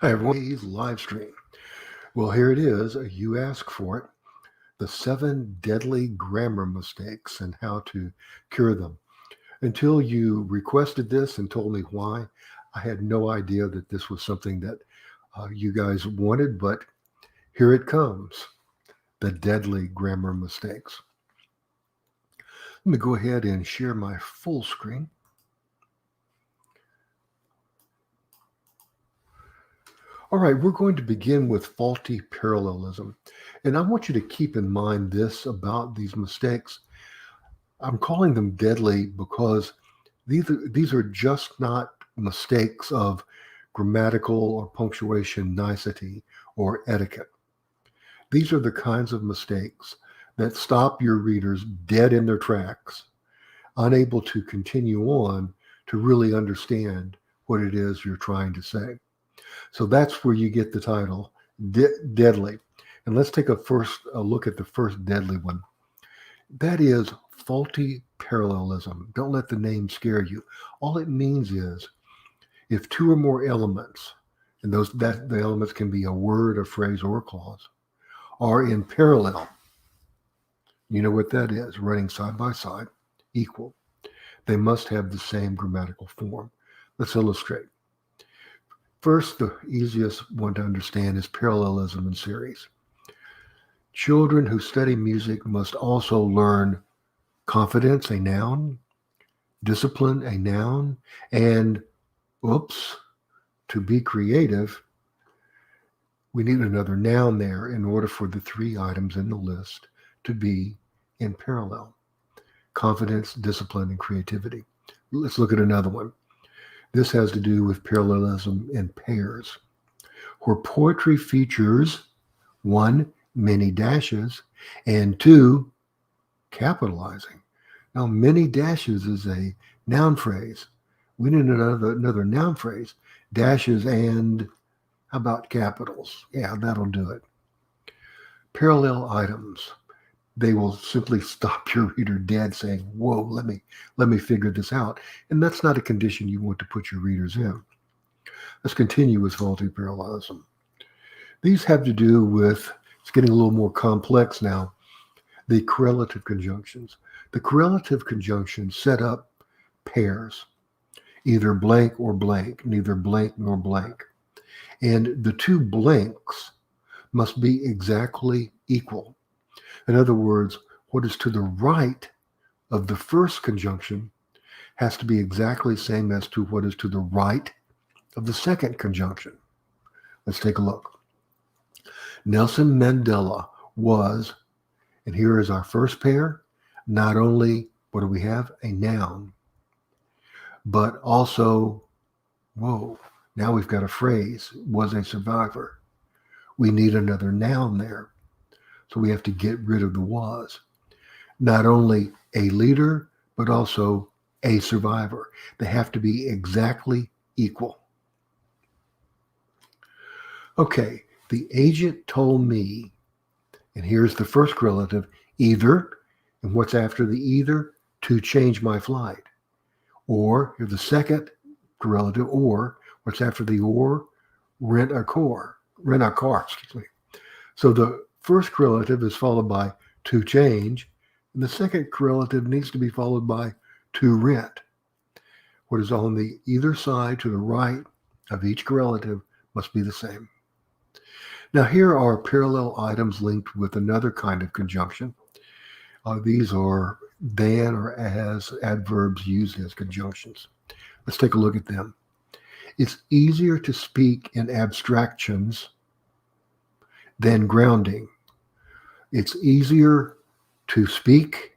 Hi everyone, today's live stream. Well, here it is. You asked for it. The 7 deadly grammar mistakes and how to cure them. Until you requested this and told me why, I had no idea that this was something that you guys wanted, but here it comes. The deadly grammar mistakes. Let me go ahead and share my full screen. All right, we're going to begin with faulty parallelism. And I want you to keep in mind this about these mistakes. I'm calling them deadly because these are just not mistakes of grammatical or punctuation nicety or etiquette. These are the kinds of mistakes that stop your readers dead in their tracks, unable to continue on to really understand what it is you're trying to say. So that's where you get the title, Deadly. And let's take a look at the first deadly one. That is faulty parallelism. Don't let the name scare you. All it means is if two or more elements, and the elements can be a word, a phrase, or a clause, are in parallel, you know what that is, running side by side, equal. They must have the same grammatical form. Let's illustrate. First, the easiest one to understand is parallelism in series. Children who study music must also learn confidence, a noun, discipline, a noun, and oops, to be creative, we need another noun there in order for the 3 items in the list to be in parallel. Confidence, discipline, and creativity. Let's look at another one. This has to do with parallelism in pairs, where poetry features 1, many dashes, and 2, capitalizing. Now, many dashes is a noun phrase. We need another noun phrase. Dashes and how about capitals? Yeah, that'll do it. Parallel items. They will simply stop your reader dead saying, whoa, let me figure this out. And that's not a condition you want to put your readers in. Let's continue with faulty parallelism. These have to do with, it's getting a little more complex now, the correlative conjunctions. The correlative conjunctions set up pairs, either blank or blank, neither blank nor blank. And the two blanks must be exactly equal. In other words, what is to the right of the first conjunction has to be exactly the same as to what is to the right of the second conjunction. Let's take a look. Nelson Mandela was, and here is our first pair, not only, what do we have? A noun, but also, whoa, now we've got a phrase, was a survivor. We need another noun there. So we have to get rid of the was. Not only a leader, but also a survivor. They have to be exactly equal. Okay, the agent told me, and here's the first correlative, either, and what's after the either? To change my flight. Or, here's the second correlative, or, what's after the or? Rent a car, excuse me. So the first correlative is followed by to change, and the second correlative needs to be followed by to rent. What is on the either side to the right of each correlative must be the same. Now here are parallel items linked with another kind of conjunction. These are than or as adverbs used as conjunctions. Let's take a look at them. It's easier to speak in abstractions than grounding. It's easier to speak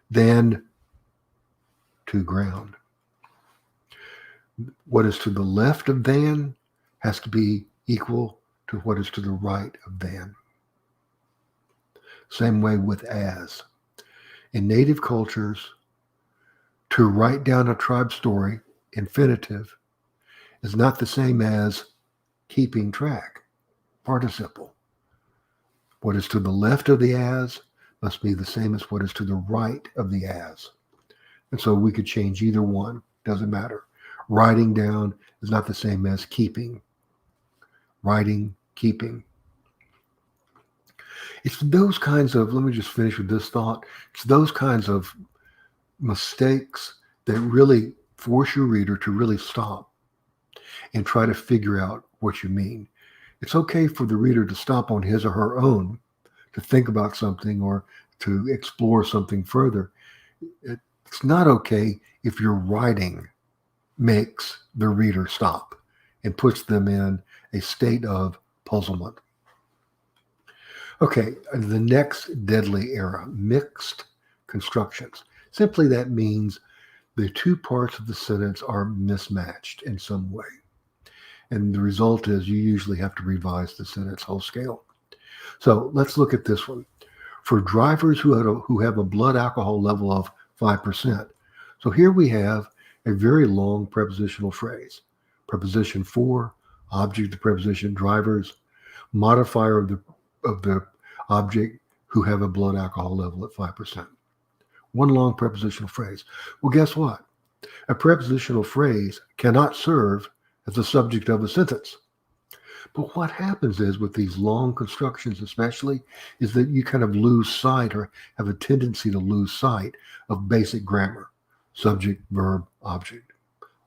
than to ground. What is to the left of than has to be equal to what is to the right of than. Same way with as. In native cultures, to write down a tribe story, infinitive, is not the same as keeping track, participle. What is to the left of the as must be the same as what is to the right of the as. And so we could change either one, doesn't matter. Writing down is not the same as keeping. writing, keeping. It's those kinds of, let me just finish with this thought. It's those kinds of mistakes that really force your reader to really stop and try to figure out what you mean. It's okay for the reader to stop on his or her own to think about something or to explore something further. It's not okay if your writing makes the reader stop and puts them in a state of puzzlement. Okay, the next deadly error, mixed constructions. Simply that means the two parts of the sentence are mismatched in some way. And the result is you usually have to revise the sentence whole scale. So let's look at this one. For drivers who have a blood alcohol level of 5%. So here we have a very long prepositional phrase. Preposition for, object of the preposition, drivers, modifier of the object who have a blood alcohol level at 5%. One long prepositional phrase. Well, guess what? A prepositional phrase cannot serve as the subject of a sentence. But what happens is with these long constructions especially is that you kind of lose sight or have a tendency to lose sight of basic grammar. Subject, verb, object.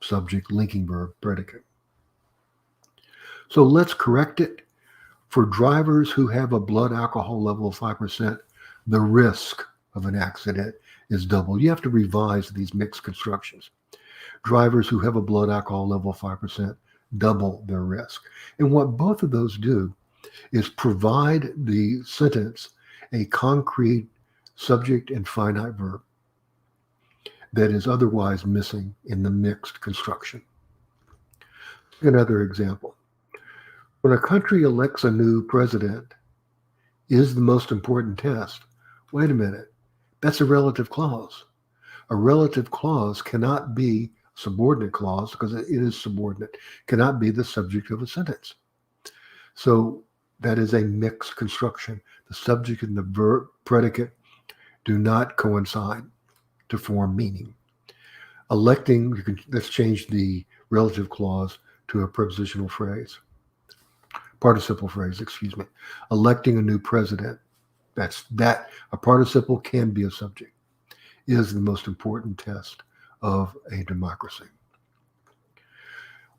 Subject, linking verb, predicate. So let's correct it. For drivers who have a blood alcohol level of 5%, the risk of an accident is double. You have to revise these mixed constructions. Drivers who have a blood alcohol level of 5% double their risk. And what both of those do is provide the sentence a concrete subject and finite verb that is otherwise missing in the mixed construction. Another example. When a country elects a new president, is the most important test. Wait a minute. That's a relative clause. A relative clause cannot be a subordinate clause because it is subordinate, cannot be the subject of a sentence. So that is a mixed construction. The subject and the verb predicate do not coincide to form meaning. Electing, let's change the relative clause to a prepositional phrase. Participle phrase, excuse me. Electing a new president. A participle can be a subject, is the most important test of a democracy.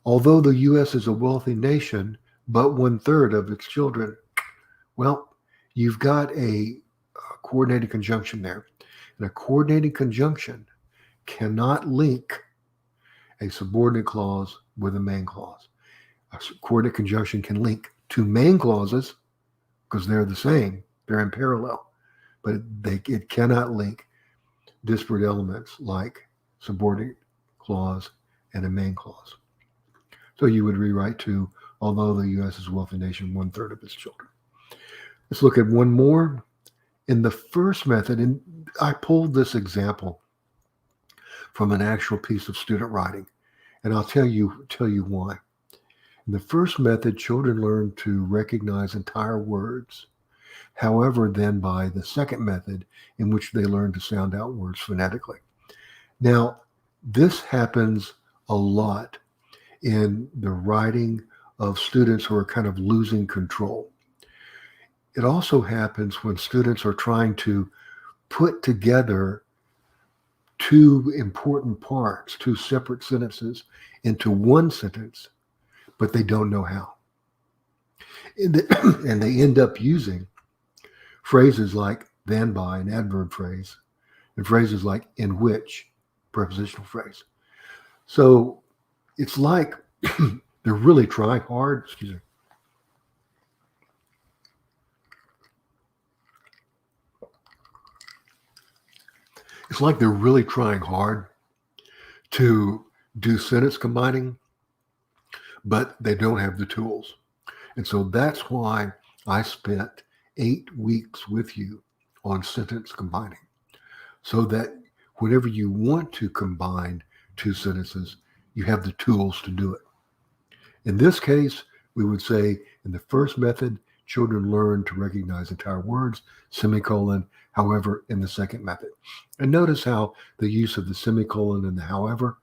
Although the U.S. is a wealthy nation, but 1/3 of its children, well, you've got a coordinated conjunction there. And a coordinated conjunction cannot link a subordinate clause with a main clause. A coordinate conjunction can link two main clauses because they're the same. They're in parallel. But it cannot link disparate elements like subordinate clause and a main clause. So you would rewrite to, although the U.S. is a wealthy nation, 1/3 of its children. Let's look at one more. In the first method, and I pulled this example from an actual piece of student writing, and I'll tell you why. In the first method, children learn to recognize entire words. However, then by the second method, in which they learn to sound out words phonetically. Now, this happens a lot in the writing of students who are kind of losing control. It also happens when students are trying to put together two important parts, two separate sentences into one sentence, but they don't know how. And they end up using phrases like than by, an adverb phrase, and phrases like in which, prepositional phrase. So it's like they're really trying hard. Excuse me. It's like they're really trying hard to do sentence combining, but they don't have the tools. And so that's why I spent 8 weeks with you on sentence combining, so that whenever you want to combine two sentences, you have the tools to do it. In this case, we would say in the first method, children learn to recognize entire words, semicolon, however, in the second method. And notice how the use of the semicolon and the however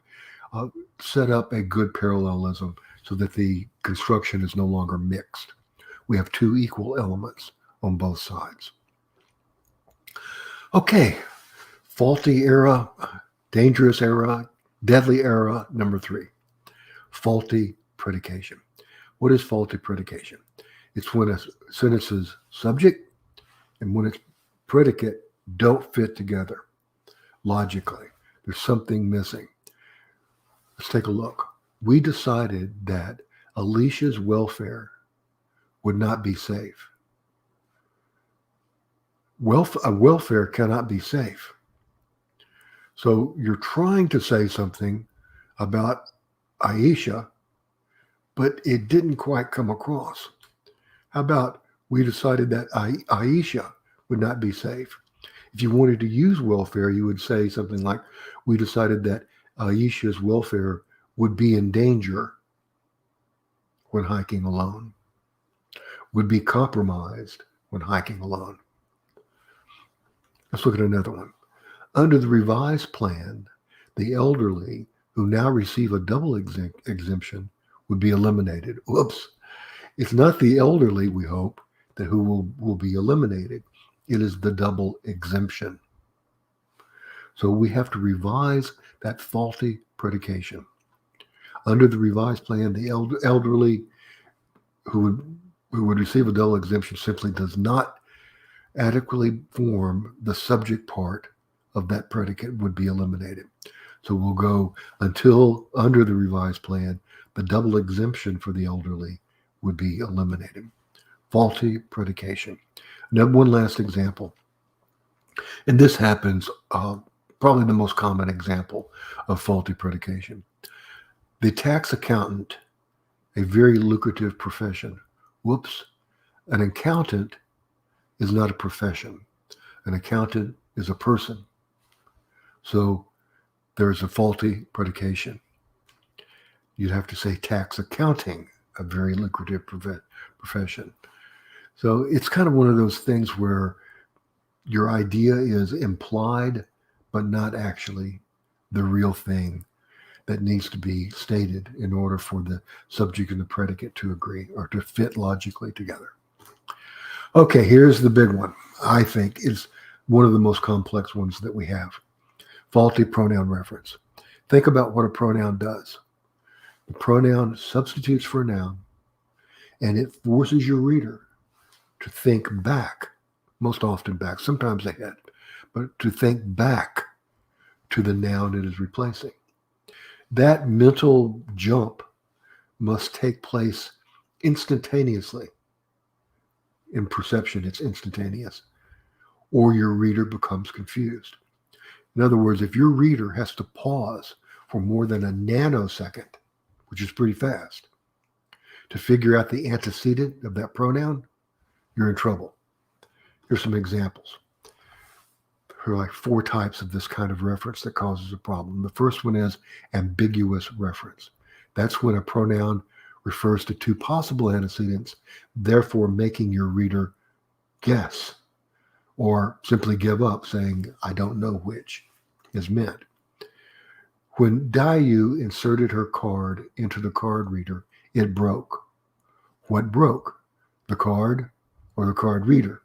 set up a good parallelism so that the construction is no longer mixed. We have two equal elements on both sides. Okay, faulty era, dangerous era, deadly era, number 3, faulty predication. What is faulty predication? It's when a sentence's subject and when its predicate don't fit together logically. There's something missing. Let's take a look. We decided that Alicia's welfare would not be safe. Welfare cannot be safe. So you're trying to say something about Aisha, but it didn't quite come across. How about we decided that Aisha would not be safe? If you wanted to use welfare, you would say something like, we decided that Aisha's welfare would be in danger when hiking alone, would be compromised when hiking alone. Let's look at another one. Under the revised plan, the elderly who now receive a double exemption would be eliminated. Whoops. It's not the elderly, we hope, that who will be eliminated. It is the double exemption. So we have to revise that faulty predication. Under the revised plan, the elderly who would receive a double exemption simply does not adequately form the subject part of that predicate would be eliminated. So we'll go until under the revised plan, the double exemption for the elderly would be eliminated. Faulty predication. Now, one last example. And this happens, probably the most common example of faulty predication. The tax accountant, a very lucrative profession. Whoops. An accountant is not a profession. An accountant is a person. So there's a faulty predication. You'd have to say tax accounting, a very lucrative profession. So it's kind of one of those things where your idea is implied, but not actually the real thing that needs to be stated in order for the subject and the predicate to agree or to fit logically together. Okay, here's the big one. I think is one of the most complex ones that we have. Faulty pronoun reference. Think about what a pronoun does. The pronoun substitutes for a noun, and it forces your reader to think back, most often back, sometimes ahead, but to think back to the noun it is replacing. That mental jump must take place instantaneously. In perception, it's instantaneous, or your reader becomes confused. In other words, if your reader has to pause for more than a nanosecond, which is pretty fast, to figure out the antecedent of that pronoun, you're in trouble. Here's some examples. There are like 4 types of this kind of reference that causes a problem. The first one is ambiguous reference. That's when a pronoun refers to 2 possible antecedents, therefore making your reader guess or simply give up, saying, I don't know which is meant. When Dayu inserted her card into the card reader, it broke. What broke? The card or the card reader?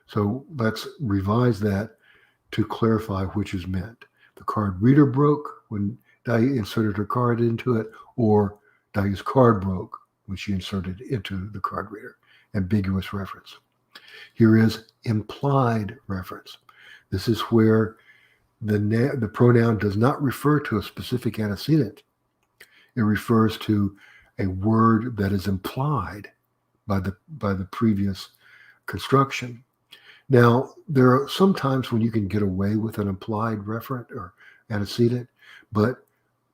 So let's revise that to clarify which is meant. The card reader broke when Dayu inserted her card into it, or Dayu's card broke when she inserted it into the card reader. Ambiguous reference. Here is implied reference. This is where the pronoun does not refer to a specific antecedent. It refers to a word that is implied by the previous construction. Now, there are some times when you can get away with an implied referent or antecedent, but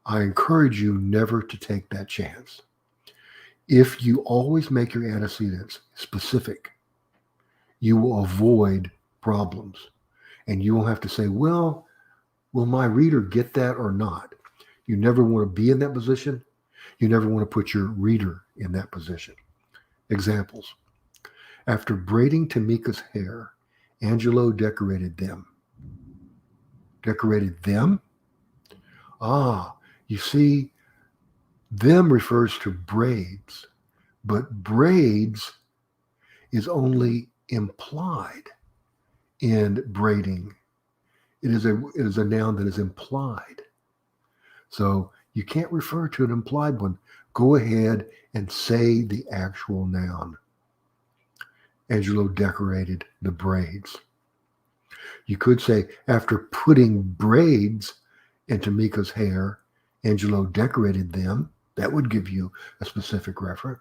I encourage you never to take that chance. If you always make your antecedents specific, you will avoid problems. And you will have to say, well, will my reader get that or not? You never want to be in that position. You never want to put your reader in that position. Examples. After braiding Tamika's hair, Angelo decorated them. Decorated them? Ah, you see, Them refers to braids, but braids is only implied in braiding. It is a noun that is implied. So you can't refer to an implied one. Go ahead and say the actual noun. Angelo decorated the braids. You could say, after putting braids into Mika's hair, Angelo decorated them. That would give you a specific reference.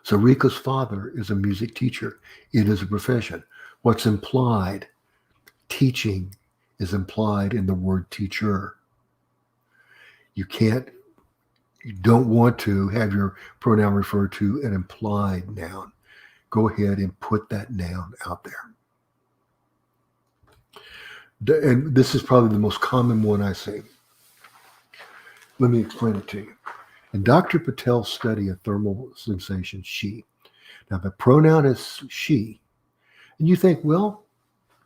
So Rika's father is a music teacher. It is a profession. What's implied? Teaching is implied in the word teacher. You don't want to have your pronoun refer to an implied noun. Go ahead and put that noun out there. And this is probably the most common one I see. Let me explain it to you. In Dr. Patel's study of thermal sensation, she. Now, the pronoun is she. And you think, well,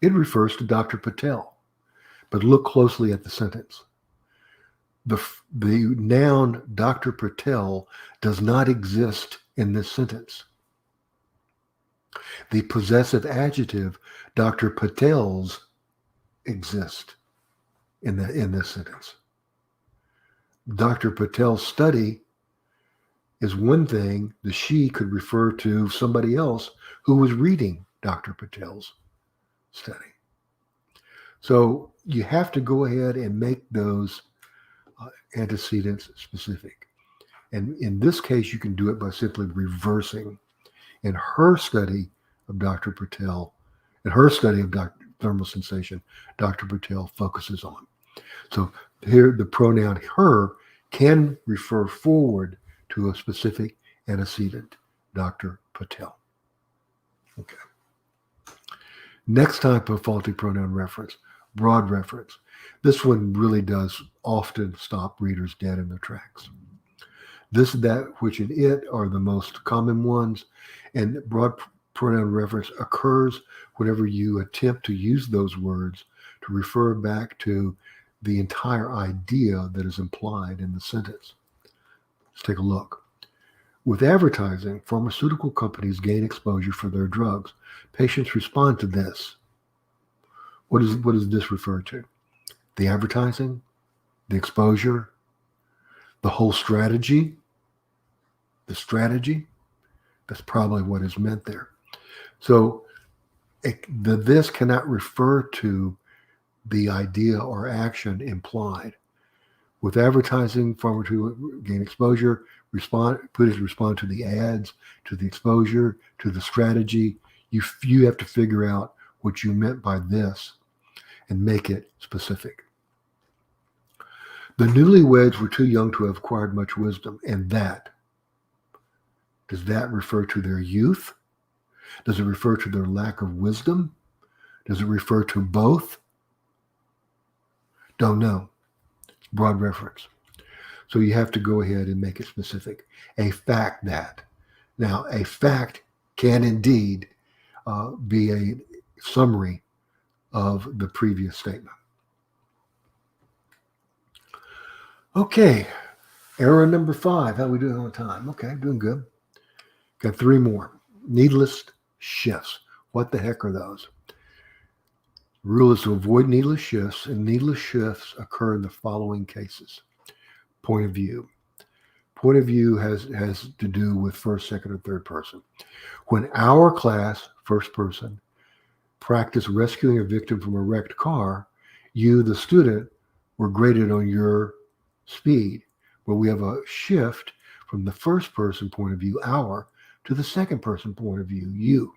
it refers to Dr. Patel. But look closely at the sentence. The noun Dr. Patel does not exist in this sentence. The possessive adjective Dr. Patel's exist in this sentence. Dr. Patel's study is one thing. The she could refer to somebody else who was reading Dr. Patel's study. So you have to go ahead and make those antecedents specific. And in this case, you can do it by simply reversing. In her study of Dr. Patel, in her study of thermal sensation, Dr. Patel focuses on. So here, the pronoun her can refer forward to a specific antecedent, Dr. Patel. Okay. Next type of faulty pronoun reference, broad reference. This one really does often stop readers dead in their tracks. This, that, which, and it are the most common ones, and broad pronoun reference occurs whenever you attempt to use those words to refer back to the entire idea that is implied in the sentence. Let's take a look. With advertising, pharmaceutical companies gain exposure for their drugs. Patients respond to this. What does this refer to? The advertising, the exposure, the whole strategy, the strategy. That's probably what is meant there. So this cannot refer to the idea or action implied. With advertising, pharmaceutical gain exposure, respond to the ads, to the exposure, to the strategy. You have to figure out what you meant by this and make it specific. The newlyweds were too young to have acquired much wisdom, and does that refer to their youth? Does it refer to their lack of wisdom? Does it refer to both? Don't know. It's broad reference. So you have to go ahead and make it specific. A fact that. Now, a fact can indeed be a summary of the previous statement. Okay, error number 5. How are we doing on time? Okay, doing good. Got 3 more. Needless shifts. What the heck are those? Rule is to avoid needless shifts, and needless shifts occur in the following cases. Point of view. Point of view has to do with first, second, or third person. When our class, first person, practiced rescuing a victim from a wrecked car, you, the student, were graded on your speed. But we have a shift from the first person point of view, our, to the second person point of view, you.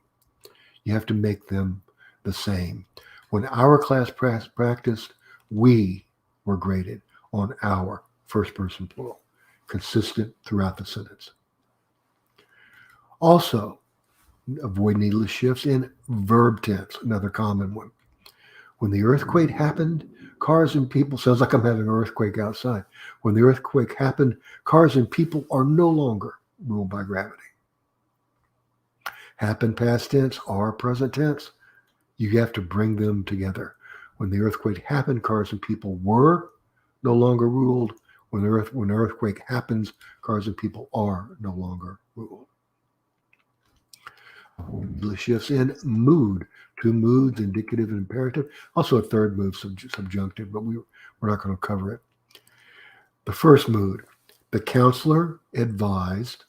You have to make them the same. When our class practiced, we were graded on our first person plural, consistent throughout the sentence. Also, avoid needless shifts in verb tense, another common one. When the earthquake happened, cars and people, sounds like I'm having an earthquake outside. When the earthquake happened, cars and people are no longer ruled by gravity. Happen past tense, are present tense. You have to bring them together. When the earthquake happened, cars and people were no longer ruled. When an earthquake happens, cars and people are no longer ruled. English shifts in mood. Two moods, indicative and imperative. Also a third mood, subjunctive, but we're not going to cover it. The first mood, the counselor advised.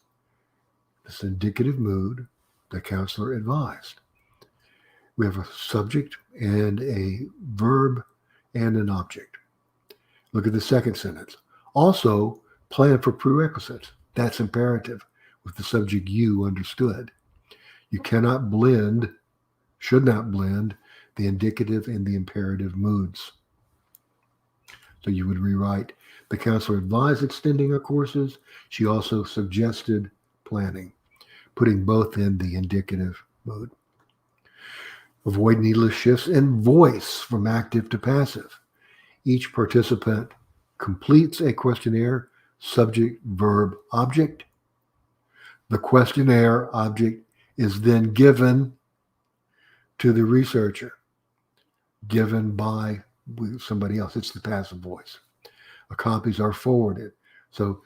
This indicative mood, the counselor advised. We have a subject and a verb and an object. Look at the second sentence. Also, plan for prerequisites. That's imperative with the subject you understood. You cannot blend, should not blend, the indicative and the imperative moods. So you would rewrite, the counselor advised extending her courses. She also suggested planning, putting both in the indicative mood. Avoid needless shifts in voice from active to passive. Each participant completes a questionnaire, subject, verb, object. The questionnaire object is then given to the researcher, given by somebody else. It's the passive voice. The copies are forwarded. So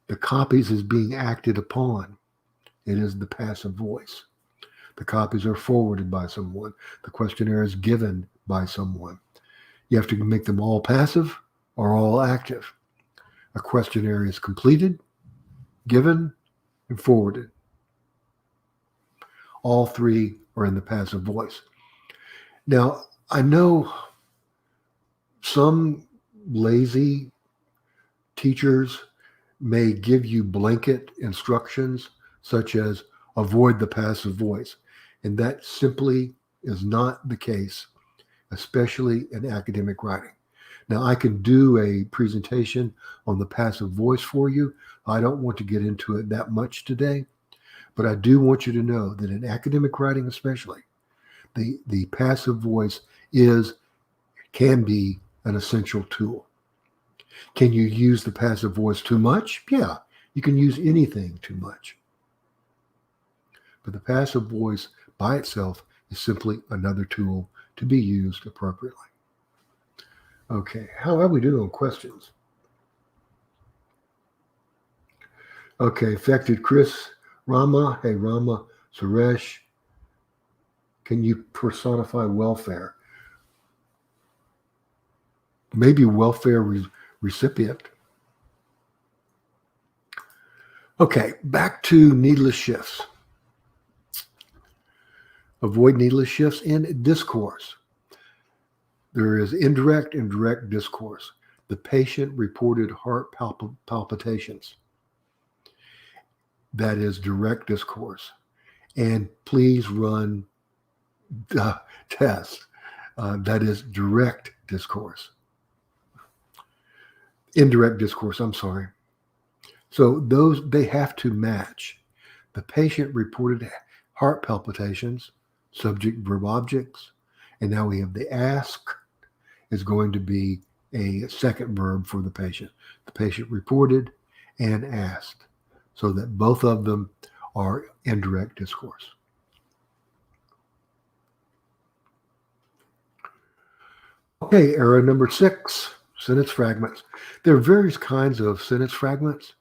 the copies is being acted upon. It is the passive voice. The copies are forwarded by someone. The questionnaire is given by someone. You have to make them all passive or all active. A questionnaire is completed, given, and forwarded. All three are in the passive voice. Now, I know some lazy teachers may give you blanket instructions such as avoid the passive voice. And that simply is not the case, especially in academic writing. Now, I can do a presentation on the passive voice for you. I don't want to get into it that much today, but I do want you to know that in academic writing especially, the passive voice can be an essential tool. Can you use the passive voice too much? Yeah, you can use anything too much. But the passive voice by itself is simply another tool to be used appropriately. Okay, how are we doing on questions? Okay, affected Chris, Rama, hey Rama, Suresh, can you personify welfare? Maybe welfare recipient. Okay, back to needless shifts. Avoid needless shifts in discourse. There is indirect and direct discourse. The patient reported heart palpitations. That is direct discourse. And please run the test. That is direct discourse. Indirect discourse, I'm sorry. So they have to match. The patient reported heart palpitations, subject, verb, objects. And now we have the ask is going to be a second verb for the patient. The patient reported and asked, so that both of them are indirect discourse. Okay, error number 6, sentence fragments. There are various kinds of sentence fragments.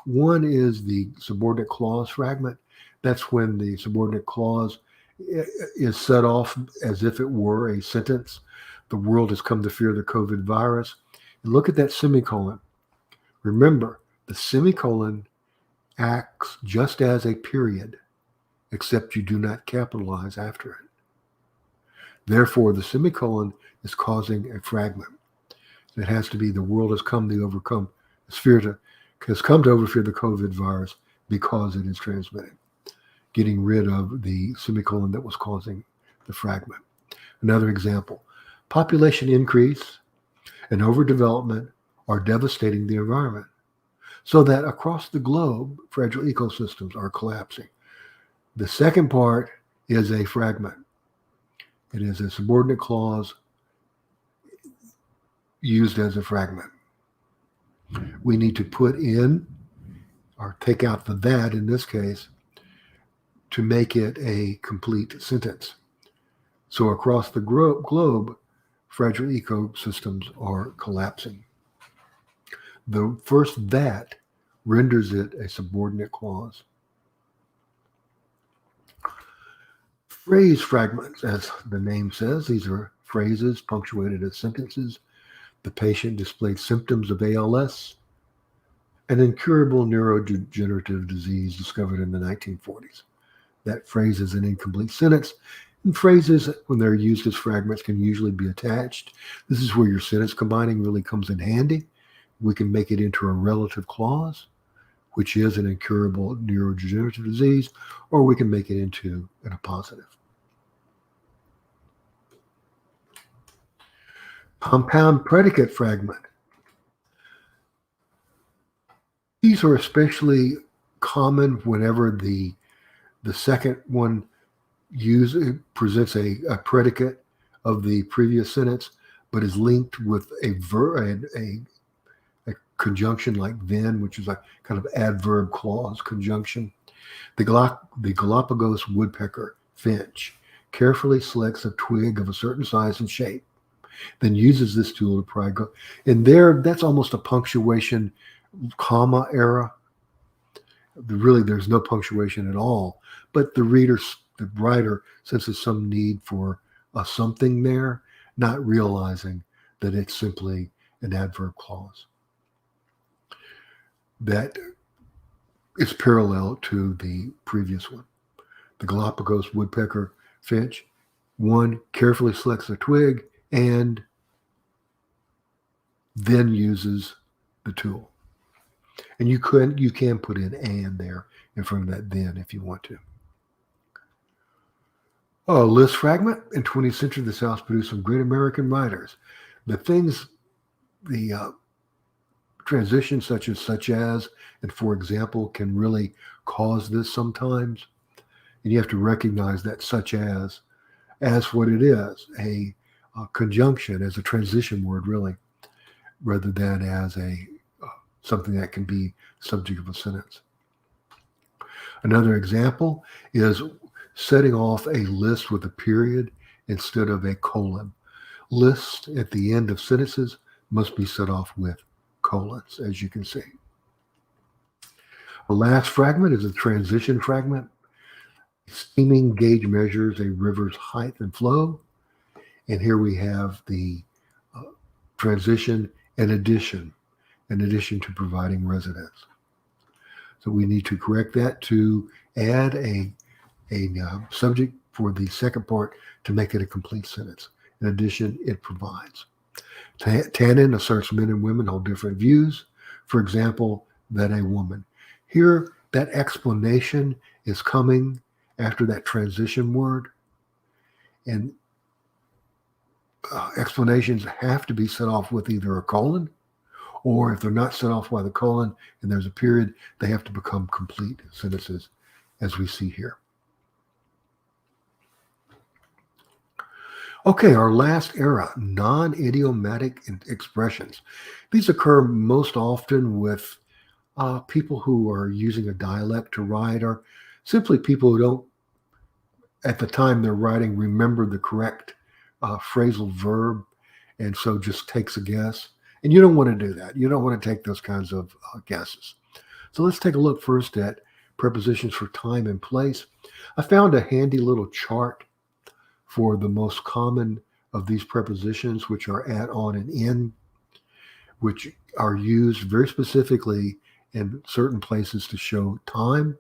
One is the subordinate clause fragment. That's when the subordinate clause is set off as if it were a sentence. The world has come to fear the COVID virus. And look at that semicolon. Remember, the semicolon acts just as a period, except you do not capitalize after it. Therefore, the semicolon is causing a fragment. It has to be the world has come to overfear the COVID virus because it is transmitted. Getting rid of the semicolon that was causing the fragment. Another example, population increase and overdevelopment are devastating the environment, so that across the globe, fragile ecosystems are collapsing. The second part is a fragment. It is a subordinate clause used as a fragment. We need to put in, or take out the that in this case, to make it a complete sentence. So across the globe, fragile ecosystems are collapsing. The first that renders it a subordinate clause. Phrase fragments, as the name says, these are phrases punctuated as sentences. The patient displayed symptoms of ALS, an incurable neurodegenerative disease discovered in the 1940s. That phrase is an incomplete sentence, and phrases, when they're used as fragments, can usually be attached. This is where your sentence combining really comes in handy. We can make it into a relative clause, which is an incurable neurodegenerative disease, or we can make it into a positive. Compound predicate fragment. These are especially common whenever the second one presents a predicate of the previous sentence, but is linked with a conjunction like then, which is a kind of adverb clause conjunction. The Galapagos woodpecker, finch, carefully selects a twig of a certain size and shape, then uses this tool to pry. And that's almost a punctuation comma error. Really, there's no punctuation at all, but the writer senses some need for a something there, not realizing that it's simply an adverb clause that is parallel to the previous one. The Galapagos woodpecker, finch, one carefully selects a twig and then uses the tool. And you can put in and there in front of that then if you want to. A list fragment. In 20th century, the South produced some great American writers. The transitions such as, and for example, can really cause this sometimes. And you have to recognize that such as what it is, a conjunction, as a transition word, really, rather than as something that can be subject of a sentence. Another example is setting off a list with a period instead of a colon. Lists at the end of sentences must be set off with colons, as you can see. The last fragment is a transition fragment. Steaming gauge measures a river's height and flow. And here we have the transition in addition to providing residence. So we need to correct that to add a subject for the second part to make it a complete sentence. In addition, it provides. Tannen asserts men and women hold different views. For example, that a woman. Here, that explanation is coming after that transition word. And explanations have to be set off with either a colon, or if they're not set off by the colon and there's a period, they have to become complete sentences, as we see here. Okay, our last era, non-idiomatic expressions. These occur most often with people who are using a dialect to write, or simply people who don't, at the time they're writing, remember the correct phrasal verb, and so just takes a guess. And you don't want to do that. You don't want to take those kinds of guesses. So let's take a look first at prepositions for time and place. I found a handy little chart for the most common of these prepositions, which are at, on, and in, which are used very specifically in certain places to show time.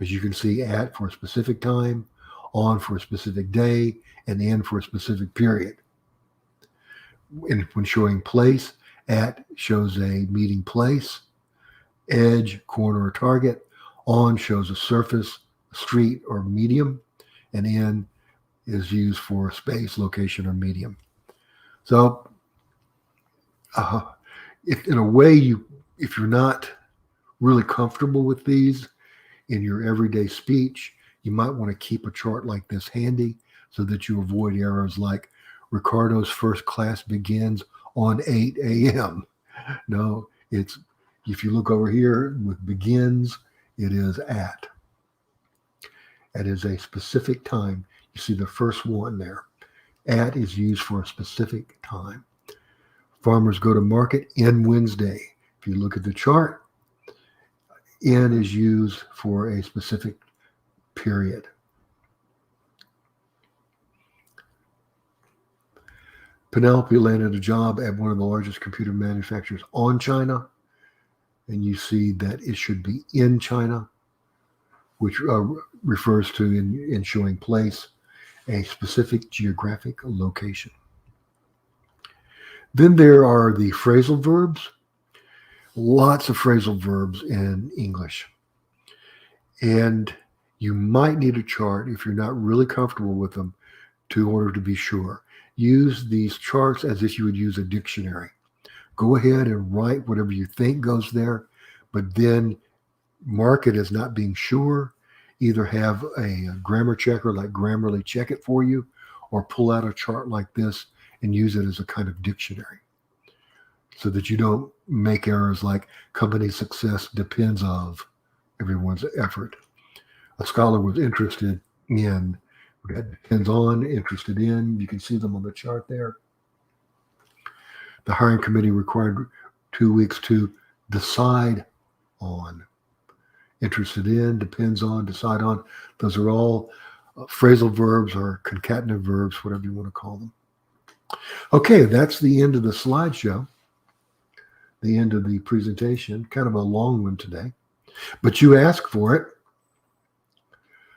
As you can see, at for a specific time, on for a specific day, and in for a specific period. And when showing place, at shows a meeting place, edge, corner, or target, on shows a surface, street, or medium, and in is used for space, location, or medium. So if in a way, if you're not really comfortable with these in your everyday speech, you might want to keep a chart like this handy so that you avoid errors like Ricardo's first class begins on 8 a.m. No, it's, if you look over here with begins, it is at. At is a specific time. You see the first one there. At is used for a specific time. Farmers go to market in Wednesday. If you look at the chart, in is used for a specific period. Penelope landed a job at one of the largest computer manufacturers on China, and you see that it should be in China, which refers to, in showing place, a specific geographic location. Then there are the phrasal verbs. Lots of phrasal verbs in English. And you might need a chart if you're not really comfortable with them in order to be sure. Use these charts as if you would use a dictionary. Go ahead and write whatever you think goes there, but then mark it as not being sure. Either have a grammar checker like Grammarly check it for you, or pull out a chart like this and use it as a kind of dictionary so that you don't make errors like company success depends of everyone's effort. A scholar was interested in, we had depends on, interested in. You can see them on the chart there. The hiring committee required 2 weeks to decide on. Interested in, depends on, decide on. Those are all phrasal verbs or concatenative verbs, whatever you want to call them. Okay, that's the end of the slideshow, the end of the presentation. Kind of a long one today, but you asked for it.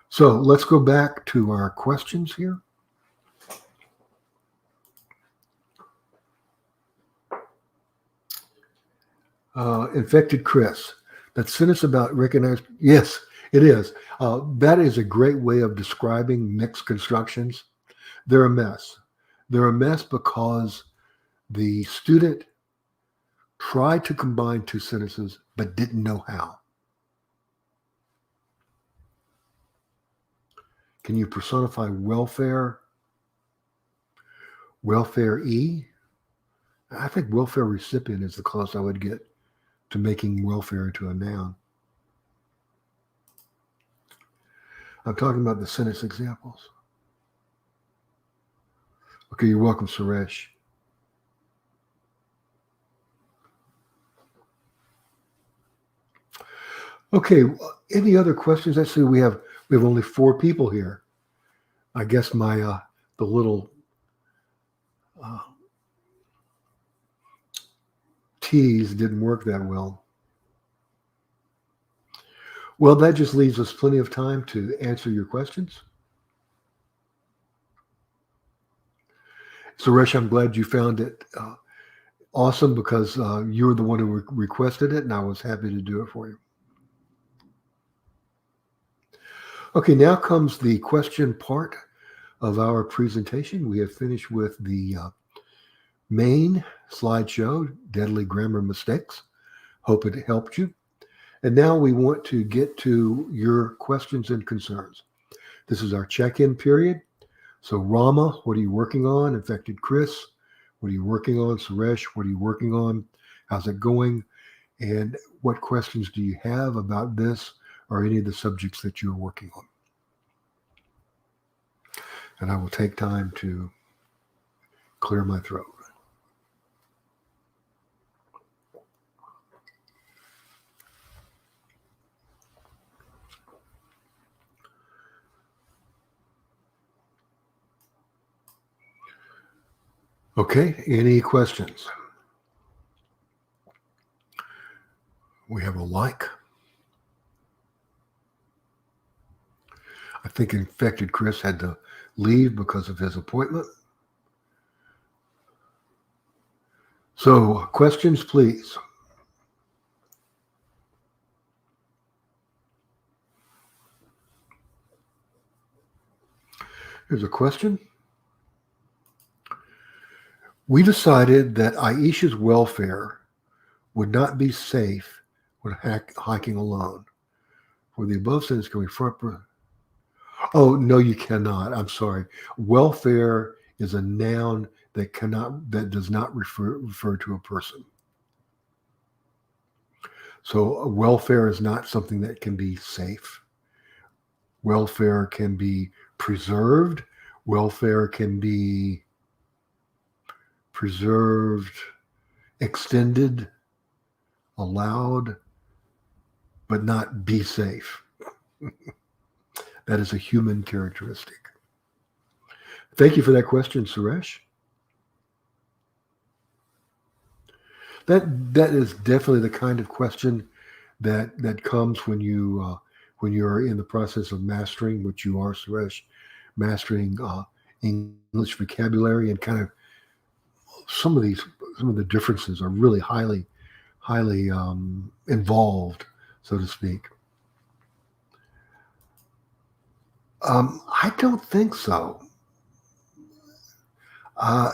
So let's go back to our questions here. Infected Chris. That sentence about recognized. Yes, it is. That is a great way of describing mixed constructions. They're a mess. They're a mess because the student tried to combine two sentences but didn't know how. Can you personify welfare? Welfare-e? I think welfare recipient is the closest I would get to making welfare into a noun. I'm talking about the sentence examples. Okay, you're welcome, Suresh. Okay, any other questions? Actually, we have only 4 people here. I guess my the little tease didn't work that well. Well, that just leaves us plenty of time to answer your questions. Suresh, I'm glad you found it awesome because you were the one who requested it, and I was happy to do it for you. Okay, now comes the question part of our presentation. We have finished with the main slideshow, Deadly Grammar Mistakes. Hope it helped you. And now we want to get to your questions and concerns. This is our check-in period. So Rama, what are you working on? Infected Chris, what are you working on? Suresh, what are you working on? How's it going? And what questions do you have about this or any of the subjects that you're working on? And I will take time to clear my throat. Okay, any questions? We have a like. I think Infected Chris had to leave because of his appointment. So, questions, please. Here's a question. We decided that Aisha's welfare would not be safe when hiking alone. For the above sentence, can we front? Oh, no, you cannot. I'm sorry. Welfare is a noun that does not refer to a person. So welfare is not something that can be safe. Welfare can be preserved. Welfare can be preserved extended, allowed, but not be safe. That is a human characteristic. Thank you for that question, Suresh. That is definitely the kind of question that comes when you're in the process of mastering, which you are, Suresh, mastering English vocabulary, and kind of some of the differences are really highly involved, so to speak. I don't think so. Uh,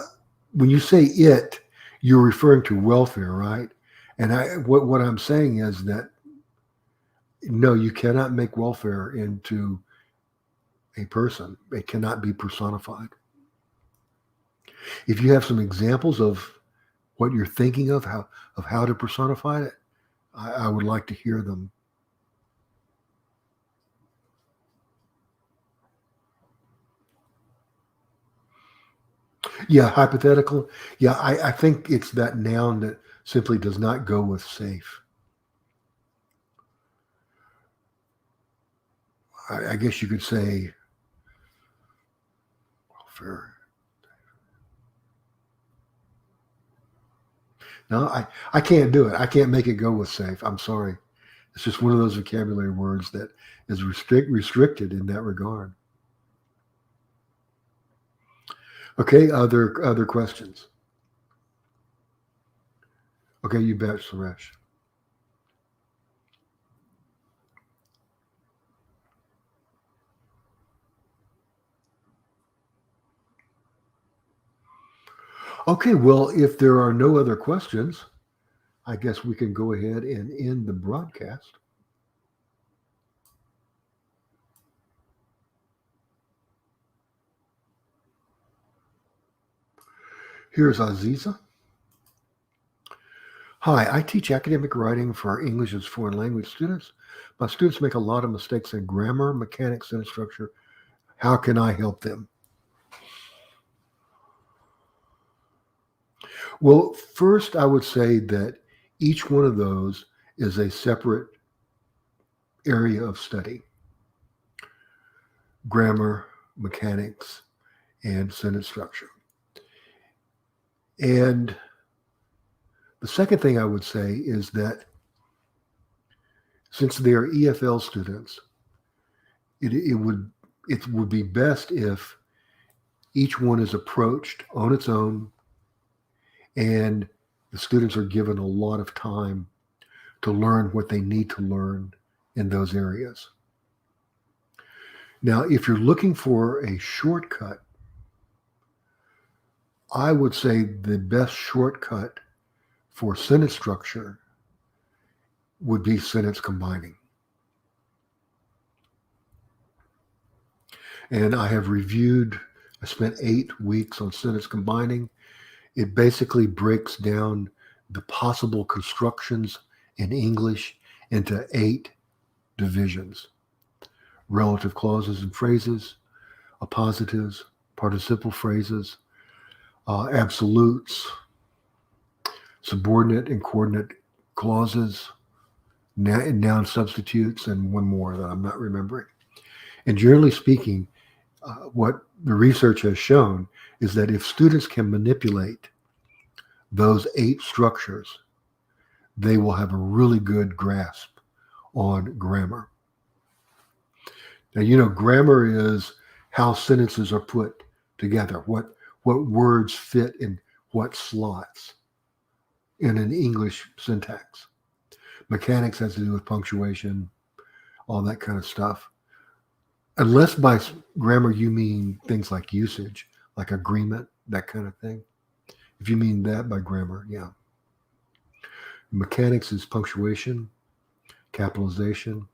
when you say it, you're referring to welfare, right? And what I'm saying is that no, you cannot make welfare into a person. It cannot be personified. If you have some examples of what you're thinking of how to personify it, I would like to hear them. Yeah, hypothetical. Yeah, I think it's that noun that simply does not go with safe. I guess you could say welfare. No, I can't do it. I can't make it go with safe. I'm sorry. It's just one of those vocabulary words that is restricted in that regard. Okay, other questions? Okay, you bet, Suresh. Okay, well, if there are no other questions, I guess we can go ahead and end the broadcast. Here's Aziza. Hi, I teach academic writing for English as foreign language students. My students make a lot of mistakes in grammar, mechanics, and structure. How can I help them? Well, first, I would say that each one of those is a separate area of study: grammar, mechanics, and sentence structure. And the second thing I would say is that since they are EFL students, it would be best if each one is approached on its own and the students are given a lot of time to learn what they need to learn in those areas. Now, if you're looking for a shortcut, I would say the best shortcut for sentence structure would be sentence combining. And I spent 8 weeks on sentence combining. It basically breaks down the possible constructions in English into 8 divisions: relative clauses and phrases, appositives, participle phrases, absolutes, subordinate and coordinate clauses, noun substitutes, and one more that I'm not remembering. And generally speaking, what the research has shown is that if students can manipulate those 8 structures, they will have a really good grasp on grammar. Now, grammar is how sentences are put together, what words fit in what slots in an English syntax. Mechanics has to do with punctuation, all that kind of stuff. Unless by grammar you mean things like usage, like agreement, that kind of thing. If you mean that by grammar, yeah. Mechanics is punctuation, capitalization,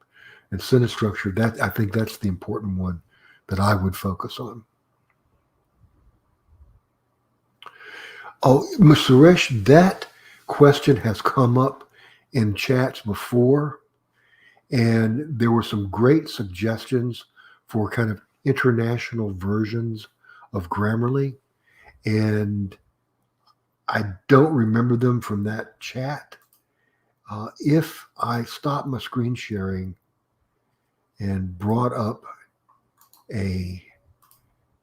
and sentence structure. That I think that's the important one that I would focus on. Oh, Suresh, that question has come up in chats before, and there were some great suggestions for kind of international versions of Grammarly. And I don't remember them from that chat. If I stop my screen sharing and brought up a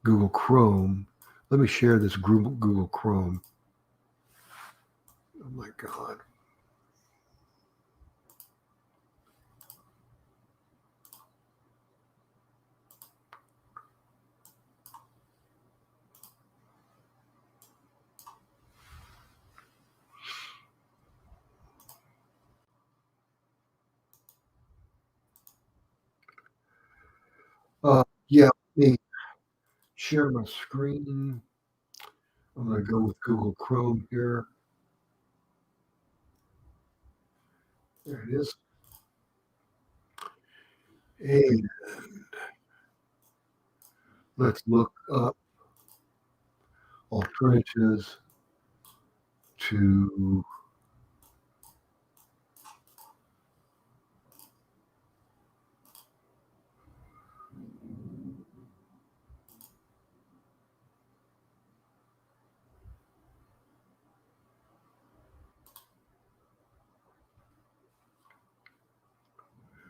Google Chrome, let me share this Google Chrome. Oh my God. Yeah, let me share my screen. I'm going to go with Google Chrome here. There it is. And let's look up alternatives to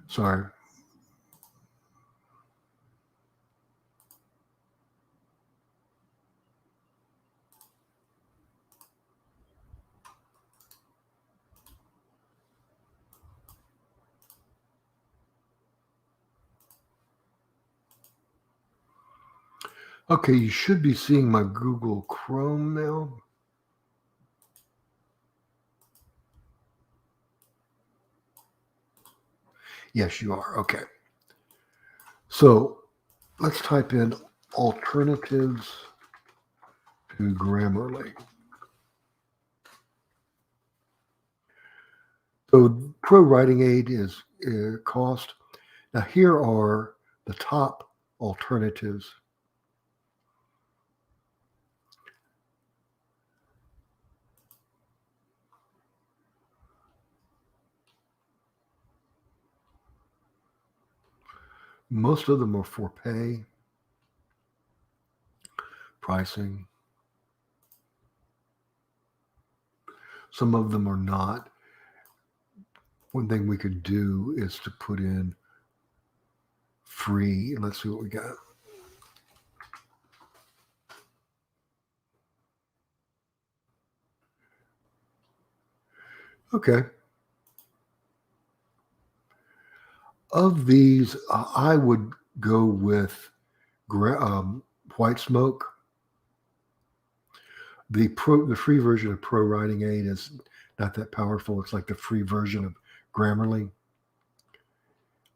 sorry. Okay, you should be seeing my Google Chrome now. Yes, you are. Okay. So let's type in alternatives to Grammarly. So Pro Writing Aid is cost. Now here are the top alternatives. Most of them are for pay, pricing. Some of them are not. One thing we could do is to put in free. Let's see what we got. Okay. Of these, I would go with White Smoke. The free version of Pro Writing Aid is not that powerful. It's like the free version of Grammarly.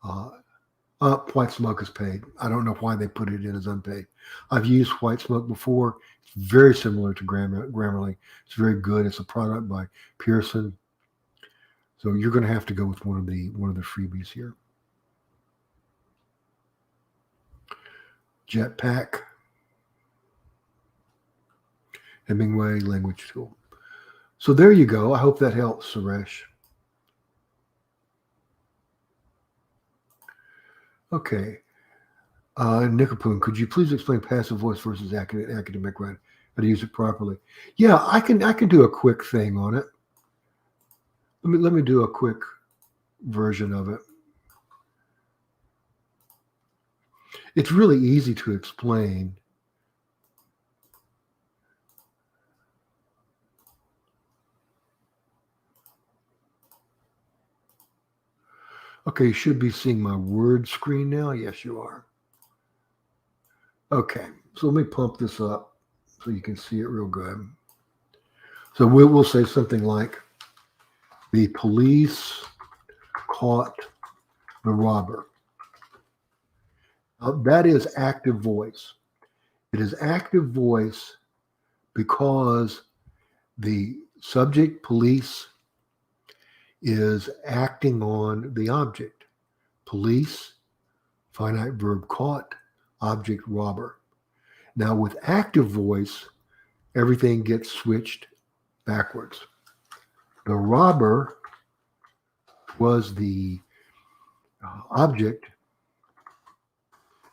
White Smoke is paid. I don't know why they put it in as unpaid. I've used White Smoke before. It's very similar to Grammarly. It's very good. It's a product by Pearson. So you're going to have to go with one of the freebies here. Jetpack, Hemingway language tool. So there you go. I hope that helps, Suresh. Okay. Nikapoon, could you please explain passive voice versus academic writing? How to use it properly? Yeah, I can do a quick thing on it. Let me do a quick version of it. It's really easy to explain. Okay, you should be seeing my word screen now. Yes, you are. Okay, so let me pump this up so you can see it real good. So we'll say something like, the police caught the robber. Now, that is active voice. It is active voice because the subject, police, is acting on the object. Police, finite verb caught, object robber. Now, with active voice, everything gets switched backwards. The robber was the object,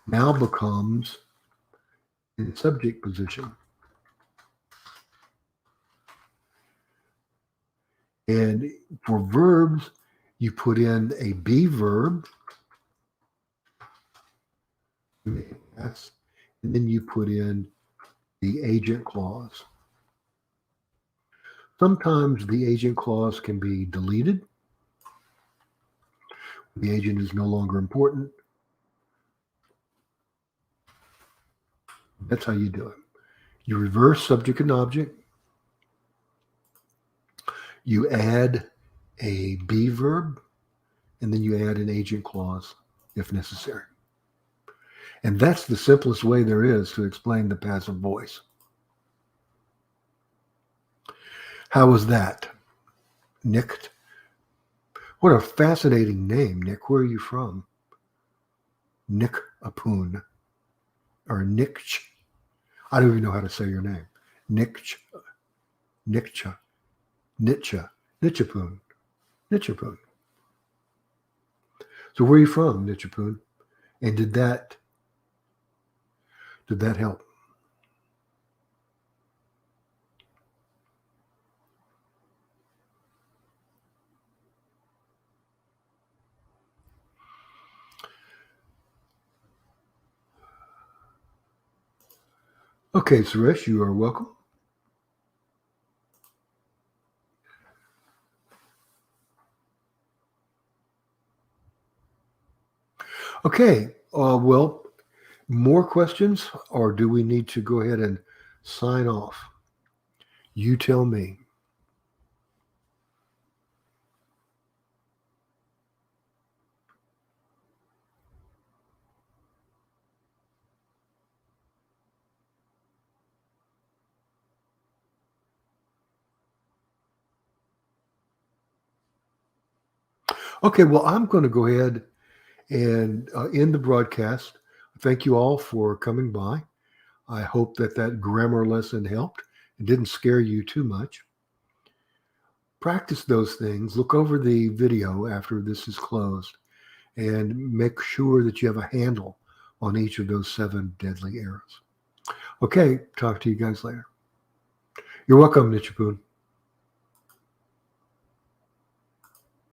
now becomes in subject position. And for verbs, you put in a be verb, and then you put in the agent clause. Sometimes the agent clause can be deleted. The agent is no longer important. That's how you do it. You reverse subject and object. You add a be verb, and then you add an agent clause if necessary. And that's the simplest way there is to explain the passive voice. How was that? Nick? What a fascinating name, Nick. Where are you from? Nick Apoon. Or Nickch. I don't even know how to say your name. Nickch. Nickcha. Nitcha. Nitchapoon. Nitchapoon. So where are you from, Nitchapoon? And did that help? Okay, Suresh, you are welcome. Okay, well, more questions, or do we need to go ahead and sign off? You tell me. Okay, well, I'm going to go ahead and end the broadcast. Thank you all for coming by. I hope that grammar lesson helped. It didn't scare you too much. Practice those things. Look over the video after this is closed and make sure that you have a handle on each of those 7 deadly errors. Okay, talk to you guys later. You're welcome, Nichapoon.